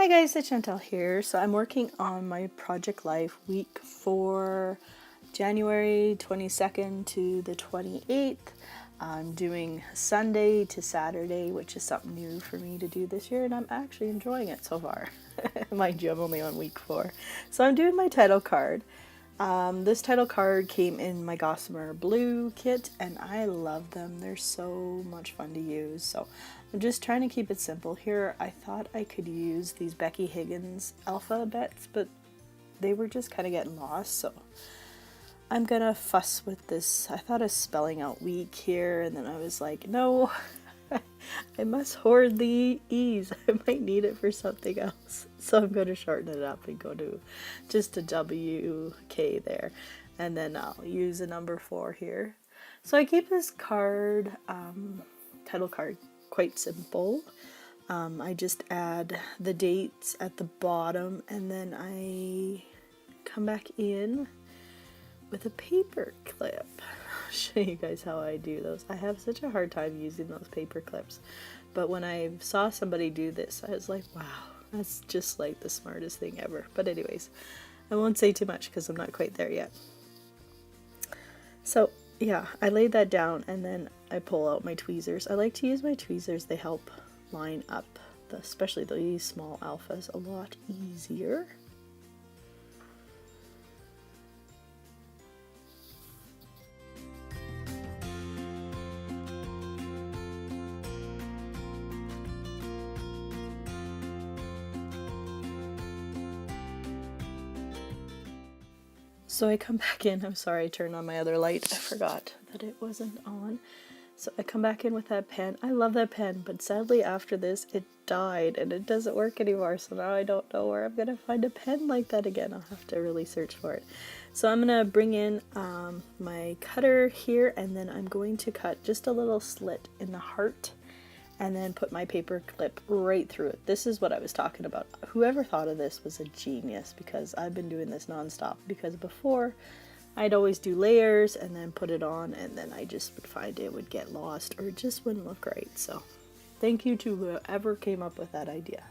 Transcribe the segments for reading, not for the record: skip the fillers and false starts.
Hi guys, it's Shantele here. So I'm working on my Project Life week for January 22nd to the 28th. I'm doing Sunday to Saturday, which is something new for me to do this year, and I'm actually enjoying it so far. Mind you, I'm only on week 4. So I'm doing my title card. This title card came in my Gossamer Blue kit, and I love them. They're so much fun to use. So I'm just trying to keep it simple here. I thought I could use these Becky Higgins alphabets, but they were just kind of getting lost. So I'm gonna fuss with this. I thought of spelling out week here, and then I was like, no, I must hoard the E's. I might need it for something else. So I'm going to shorten it up and go to just a WK there. And then I'll use a number 4 here. So I keep this card, title card, quite simple. I just add the dates at the bottom, and then I come back in with a paper clip. I'll show you guys how I do those. I have such a hard time using those paper clips, but when I saw somebody do this, I was like, wow, that's just like the smartest thing ever. But anyways, I won't say too much because I'm not quite there yet. So yeah, I laid that down, and then I pull out my tweezers. I like to use my tweezers. They help line up especially these small alphas a lot easier. So I come back in. I'm sorry, I turned on my other light. I forgot that it wasn't on. So I come back in with that pen. I love that pen, but sadly after this it died and it doesn't work anymore. So now I don't know where I'm going to find a pen like that again. I'll have to really search for it. So I'm going to bring in my cutter here, and then I'm going to cut just a little slit in the heart and then put my paper clip right through it. This is what I was talking about. Whoever thought of this was a genius, because I've been doing this nonstop. Because before, I'd always do layers and then put it on, and then I just would find it would get lost or it just wouldn't look right. So thank you to whoever came up with that idea.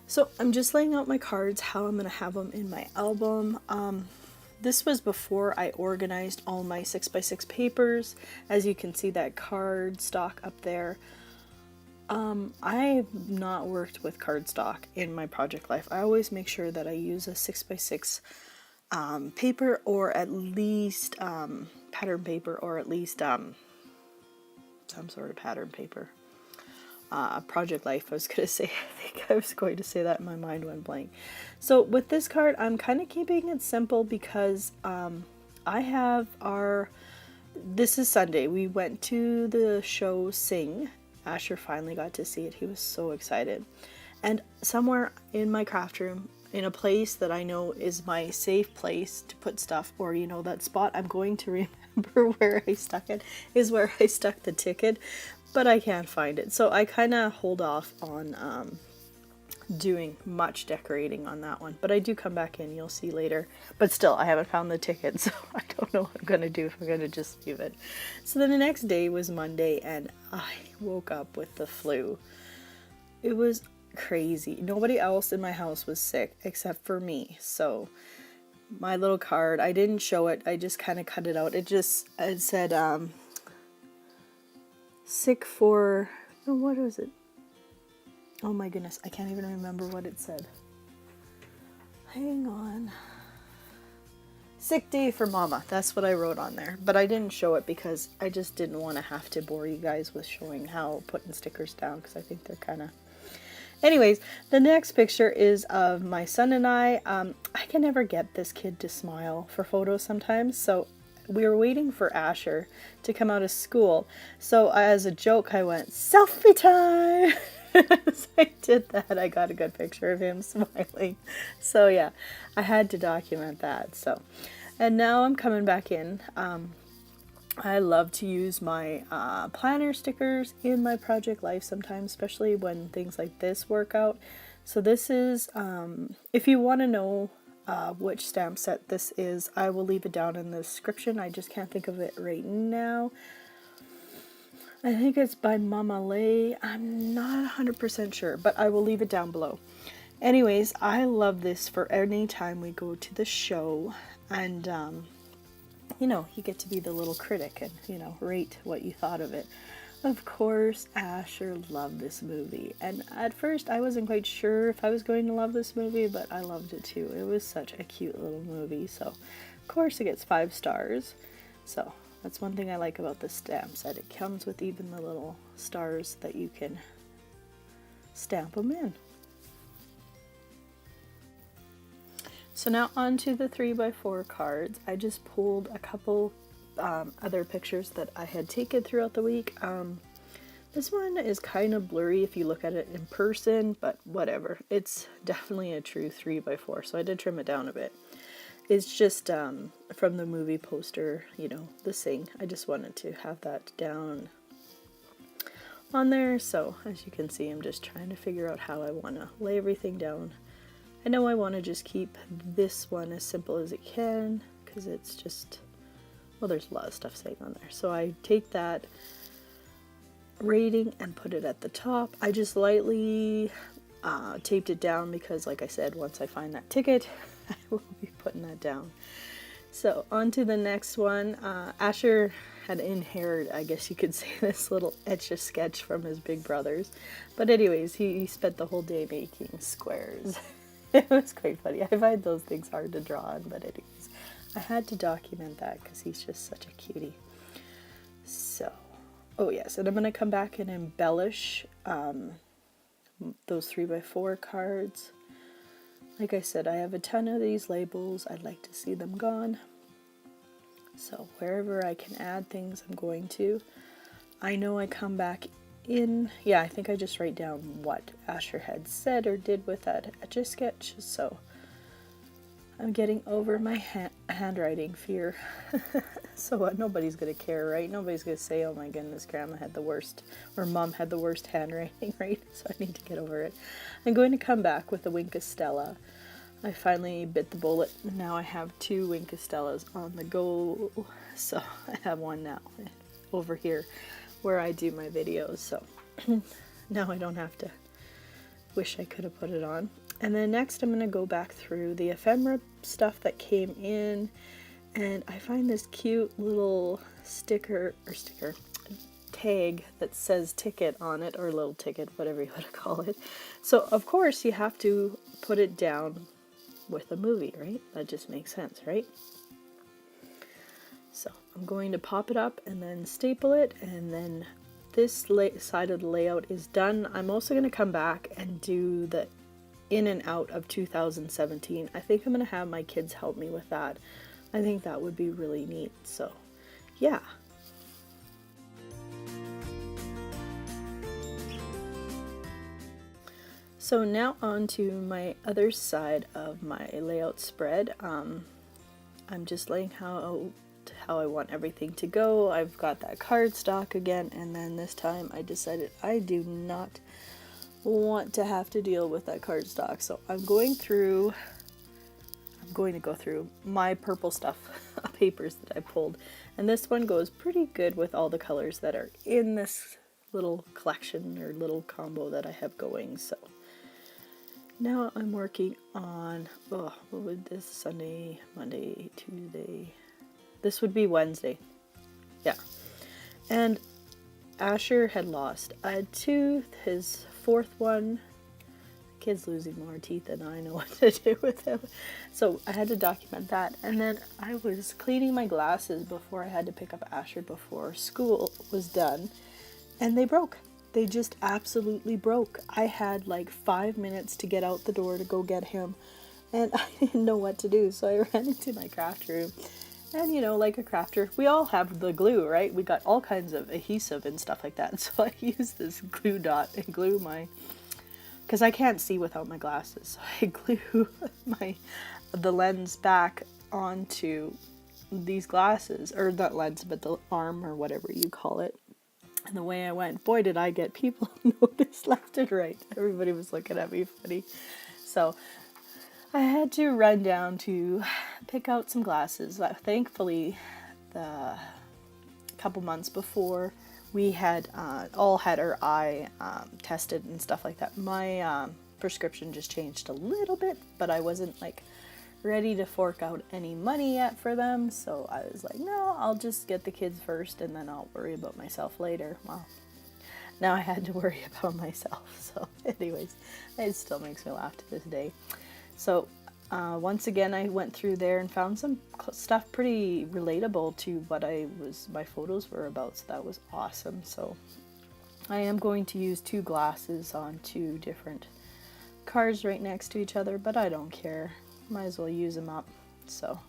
So I'm just laying out my cards, how I'm going to have them in my album. This was before I organized all my 6x6 papers. As you can see, that card stock up there. I've not worked with cardstock in my Project Life. I always make sure that I use a 6x6 paper, or at least pattern paper, or at least some sort of pattern paper. Project Life, I was going to say. I think I was going to say that and my mind went blank. So with this card, I'm kind of keeping it simple because I have this is Sunday. We went to the show Sing. Asher finally got to see it. He was so excited. And somewhere in my craft room, in a place that I know is my safe place to put stuff, or you know, that spot I'm going to remember where I stuck it, is where I stuck the ticket, but I can't find it. So I kind of hold off on doing much decorating on that one, but I do come back in, you'll see later. But still, I haven't found the ticket, so I don't know what I'm gonna do, if I'm gonna just leave it. So then the next day was Monday, and I woke up with the flu. It was crazy. Nobody else in my house was sick except for me. So my little card, I didn't show it, I just kind of cut it out. It said sick for, oh, what was it? Oh my goodness, I can't even remember what it said. Hang on. Sick day for mama. That's what I wrote on there. But I didn't show it because I just didn't want to have to bore you guys with showing how putting stickers down, because I think they're kind of... Anyways, the next picture is of my son and I. I can never get this kid to smile for photos sometimes, so we were waiting for Asher to come out of school. So as a joke, I went, selfie time! So I did that. I got a good picture of him smiling. So yeah, I had to document that. So, and now I'm coming back in. I love to use my planner stickers in my Project Life sometimes, especially when things like this work out. So this is, if you want to know which stamp set this is, I will leave it down in the description. I just can't think of it right now. I think it's by Mama Lay. I'm not 100% sure, but I will leave it down below. Anyways, I love this for any time we go to the show, and you know, you get to be the little critic and, you know, rate what you thought of it. Of course, Asher loved this movie, and at first I wasn't quite sure if I was going to love this movie, but I loved it too. It was such a cute little movie, so of course it gets 5 stars. So that's one thing I like about the stamp set. It comes with even the little stars that you can stamp them in. So now onto the 3x4 cards. I just pulled a couple other pictures that I had taken throughout the week. This one is kind of blurry if you look at it in person, but whatever. It's definitely a true 3x4, so I did trim it down a bit. It's just from the movie poster, you know, the Sing. I just wanted to have that down on there. So as you can see, I'm just trying to figure out how I want to lay everything down. I know I want to just keep this one as simple as it can, because it's just, well, there's a lot of stuff saying on there. So I take that rating and put it at the top. I just lightly taped it down because, like I said, once I find that ticket, I will be putting that down. So on to the next one. Asher had inherited, I guess you could say, this little etch-a-sketch from his big brothers. But anyways, he spent the whole day making squares. It was quite funny. I find those things hard to draw on, but anyways, I had to document that because he's just such a cutie. So, oh yes, and I'm going to come back and embellish those 3x4 cards. Like I said, I have a ton of these labels. I'd like to see them gone. So wherever I can add things, I'm going to. I know I come back in, yeah, I think I just write down what Asher had said or did with that etch-a-sketch. So I'm getting over my handwriting fear. So what? Nobody's going to care, right? Nobody's going to say, oh my goodness, Grandma had the worst, or Mom had the worst handwriting, right? So I need to get over it. I'm going to come back with the Wink of Stella. I finally bit the bullet. Now I have 2 Wink of Stellas on the go. So I have one now over here where I do my videos. So now I don't have to wish I could have put it on. And then next I'm going to go back through the ephemera stuff that came in, and I find this cute little tag that says ticket on it, or little ticket, whatever you want to call it. So of course you have to put it down with a movie, right? That just makes sense, right? So I'm going to pop it up and then staple it, and then this side of the layout is done. I'm also going to come back and do the in and out of 2017. I think I'm going to have my kids help me with that. I think that would be really neat. So yeah. So now on to my other side of my layout spread. I'm just laying how I want everything to go. I've got that cardstock again, and then this time I decided I do not want to have to deal with that cardstock. So I'm going to go through my purple stuff papers that I pulled, and this one goes pretty good with all the colors that are in this little collection or little combo that I have going. So now I'm working on, what would this, Sunday, Monday, Tuesday, this would be Wednesday. Yeah. And Asher had lost a tooth, his 4th one. The kid's losing more teeth than I know what to do with him. So I had to document that. And then I was cleaning my glasses before I had to pick up Asher before school was done. And they broke. They just absolutely broke. I had like 5 minutes to get out the door to go get him, and I didn't know what to do. So I ran into my craft room. And you know, like a crafter, we all have the glue, right? We got all kinds of adhesive and stuff like that. So I used this glue dot and glue because I can't see without my glasses. So I glue the lens back onto these glasses, or not lens, but the arm or whatever you call it. And the way I went, boy, did I get people notice left and right. Everybody was looking at me funny. So I had to run down to pick out some glasses. Thankfully, the couple months before we had all had our eye tested and stuff like that. My prescription just changed a little bit, but I wasn't like ready to fork out any money yet for them, so I was like, no, I'll just get the kids first and then I'll worry about myself later. Well, now I had to worry about myself, so anyways, it still makes me laugh to this day. So once again, I went through there and found some stuff pretty relatable to what my photos were about, so that was awesome. So I am going to use 2 glasses on 2 different cards right next to each other, but I don't care. Might as well use them up. So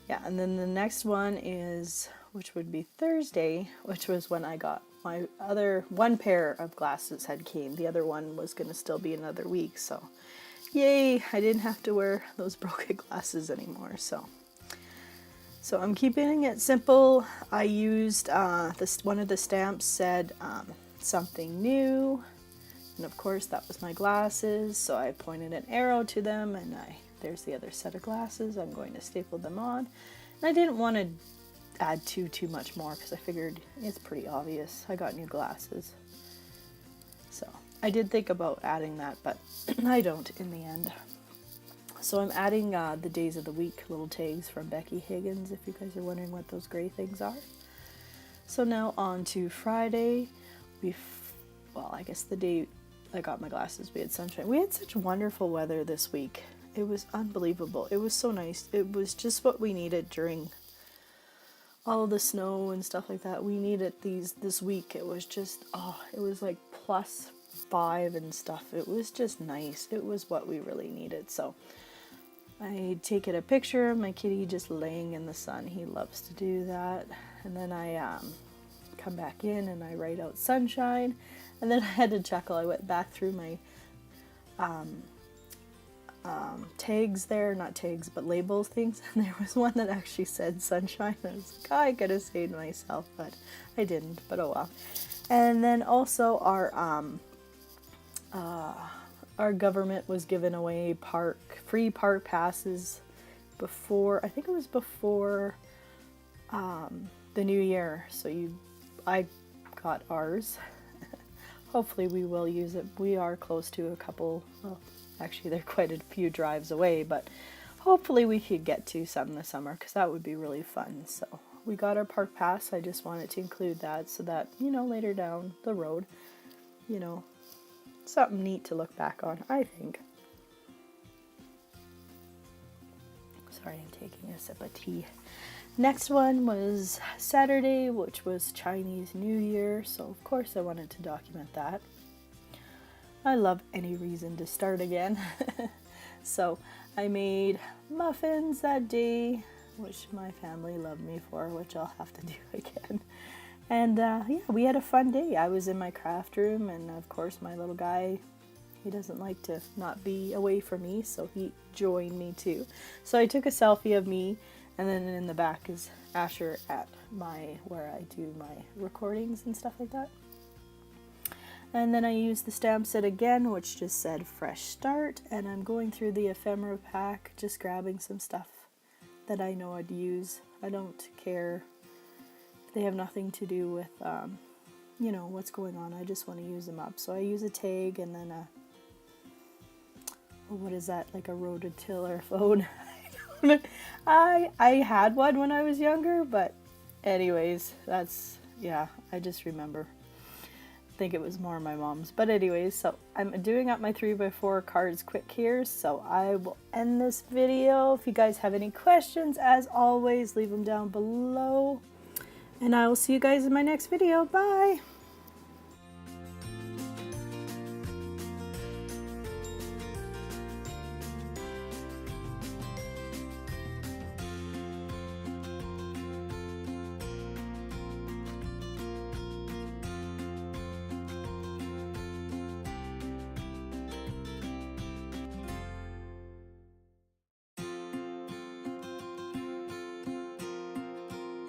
yeah, and then the next one is, which would be Thursday, which was when I got my other one pair of glasses had came. The other one was going to still be another week, so yay, I didn't have to wear those broken glasses anymore. So I'm keeping it simple. I used one of the stamps said something new, and of course that was my glasses, so I pointed an arrow to them, and there's the other set of glasses. I'm going to staple them on, and I didn't want to add too much more because I figured it's pretty obvious I got new glasses. So I did think about adding that, but I don't in the end. So I'm adding the days of the week little tags from Becky Higgins, if you guys are wondering what those gray things are. So now on to Friday. Well, I guess the day I got my glasses, we had sunshine. We had such wonderful weather this week. It was unbelievable. It was so nice. It was just what we needed during all of the snow and stuff like that. We needed this week. It was just, it was like +5 and stuff. It was just nice. It was what we really needed. So I take a picture of my kitty just laying in the sun. He loves to do that. And then I come back in and I write out sunshine. And then I had to chuckle. I went back through my tags there, not tags, but labels things, and there was one that actually said sunshine. I was like, I could have saved myself, but I didn't, but oh well. And then also our government was giving away free park passes before, I think it was before the new year, so I got ours. Hopefully we will use it. We are close to a couple, well, actually they're quite a few drives away, but hopefully we could get to some this summer, because that would be really fun. So we got our park pass. I just wanted to include that so that, later down the road, something neat to look back on, I think. Sorry, I'm taking a sip of tea. Next one was Saturday, which was Chinese New Year, so of course I wanted to document that. I love any reason to start again. So I made muffins that day, which my family loved me for, which I'll have to do again. And yeah, we had a fun day. I was in my craft room, and of course my little guy, he doesn't like to not be away from me, so he joined me too. So I took a selfie of me, and then in the back is Asher at where I do my recordings and stuff like that. And then I used the stamp set again, which just said fresh start, and I'm going through the ephemera pack, just grabbing some stuff that I know I'd use. I don't care if they have nothing to do with, what's going on. I just want to use them up. So I use a tag and then what is that, like a rototiller phone? I had one when I was younger, but anyways, I just remember. I think it was more my mom's, but anyways, so I'm doing up my 3x4 cards quick here, so I will end this video. If you guys have any questions, as always, leave them down below, and I will see you guys in my next video. Bye!